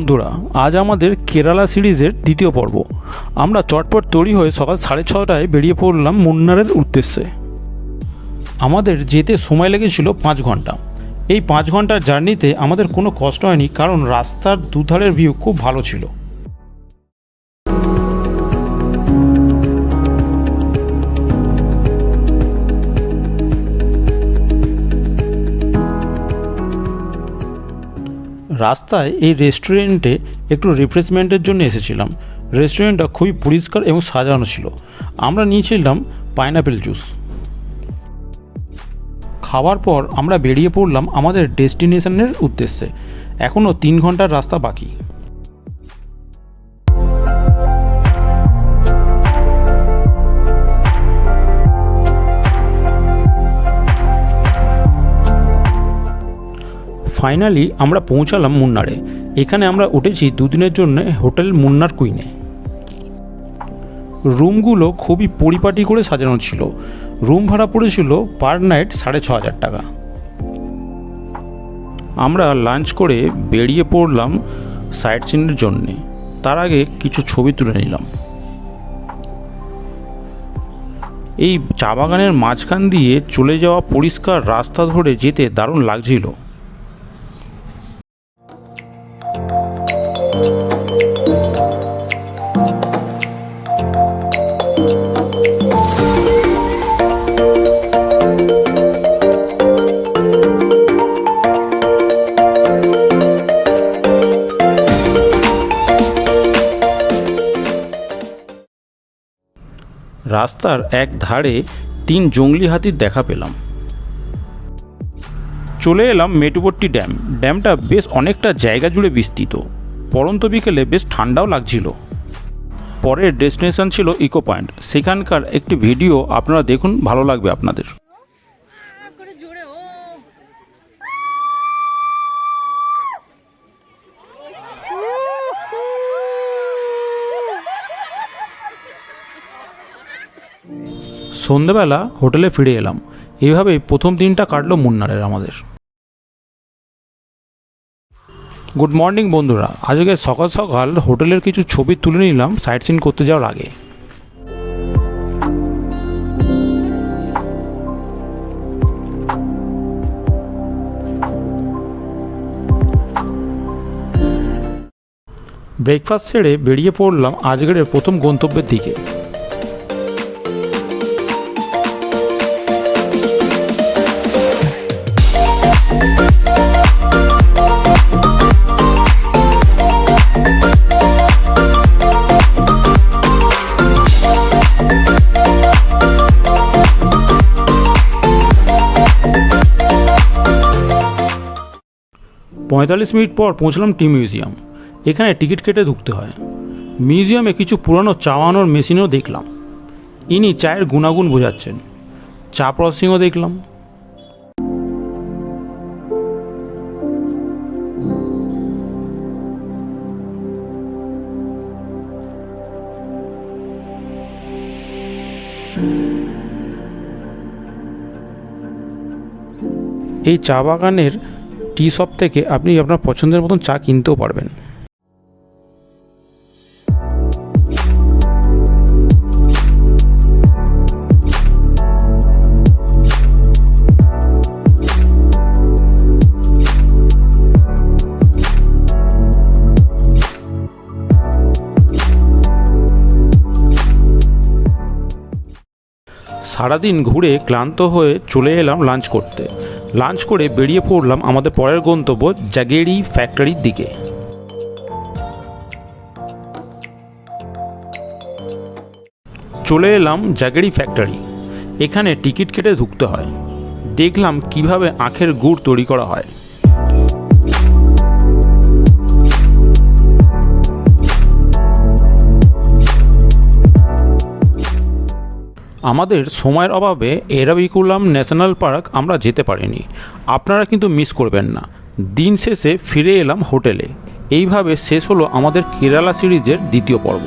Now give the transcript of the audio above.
বন্ধুরা, আজ আমাদের কেরালা সিরিজের দ্বিতীয় পর্ব। আমরা চটপট তৈরি হয়ে সকাল 6:30টায় বেরিয়ে পড়লাম মুন্নারের উদ্দেশ্যে। আমাদের যেতে সময় লেগেছিল 5 ঘন্টা। এই 5 ঘন্টার জার্নিতে আমাদের কোনো কষ্ট হয়নি, কারণ রাস্তার দুধারের ভিউ খুব ভালো ছিল। রাস্তায় এই রেস্টুরেন্টে একটু রিফ্রেশমেন্টের জন্য এসেছিলাম। রেস্টুরেন্টটা খুবই পরিষ্কার এবং সাজানো ছিল। আমরা নিয়েছিলাম পাইনাপেল জুস। খাওয়ার পর আমরা বেরিয়ে পড়লাম আমাদের ডেস্টিনেশনের উদ্দেশ্যে। এখনও 3 ঘন্টার রাস্তা বাকি। ফাইনালি আমরা পৌঁছালাম মুন্নারে। এখানে আমরা উঠেছি 2 দিনের জন্য হোটেল মুন্নার কুইনে। রুমগুলো খুবই পরিপাটি করে সাজানো ছিল। রুম ভাড়া পড়েছিল পার নাইট 6,500 টাকা। আমরা লাঞ্চ করে বেরিয়ে পড়লাম সাইট সিনের জন্যে। তার আগে কিছু ছবি তুলে নিলাম। এই চা বাগানের মাঝখান দিয়ে চলে যাওয়া পরিষ্কার রাস্তা ধরে যেতে দারুণ লাগছিল। রাস্তার এক ধারে 3 জংলি হাতির দেখা পেলাম। চলে এলাম মেটুপট্টি ড্যাম। ড্যামটা বেশ অনেকটা জায়গা জুড়ে বিস্তৃত। পরন্ত বিকেলে বেশ ঠান্ডাও লাগছিল। পরের ডেস্টিনেশন ছিল ইকো পয়েন্ট। সেখানকার একটি ভিডিও আপনারা দেখুন, ভালো লাগবে আপনাদের। সন্ধ্যেবেলা হোটেলে ফিরে এলাম। এইভাবেই প্রথম দিনটা কাটলো মুন্নারের আমাদের। গুড মর্নিং বন্ধুরা, আজকে সকাল সকাল হোটেলের কিছু ছবি তুলে নিলাম সাইট সিন করতে যাওয়ার আগে। ব্রেকফাস্ট ছেড়ে বেরিয়ে পড়লাম আজকের প্রথম গন্তব্যের দিকে। 45 মিনিট পর পৌঁছলাম টি মিউজিয়াম। এখানে টিকিট কেটে ঢুকতে হয়। মিউজিয়ামে কিছু পুরানো চা বানানোর মেশিনও দেখলাম। ইনি চায়ের গুণাগুণ বোঝাচ্ছেন। চা প্রসেসিংও দেখলাম। এই চা বাগানের টি শপ থেকে আপনি আপনার পছন্দের মতন চা কিনতেও পারবেন। সারাদিন ঘুরে ক্লান্ত হয়ে চলে এলাম লাঞ্চ করতে। লাঞ্চ করে বেরিয়ে পড়লাম আমাদের পরের গন্তব্য জাগেরি ফ্যাক্টরির দিকে। চলে এলাম জাগেরি ফ্যাক্টরি। এখানে টিকিট কেটে ঢুকতে হয়। দেখলাম কিভাবে আখের গুড় তৈরি করা হয়। আমাদের সময়ের অভাবে এরাভিকুলাম ন্যাশনাল পার্ক আমরা যেতে পারিনি। আপনারা কিন্তু মিস করবেন না। দিন শেষে ফিরে এলাম হোটেলে। এইভাবে শেষ হলো আমাদের কেরালা সিরিজের দ্বিতীয় পর্ব।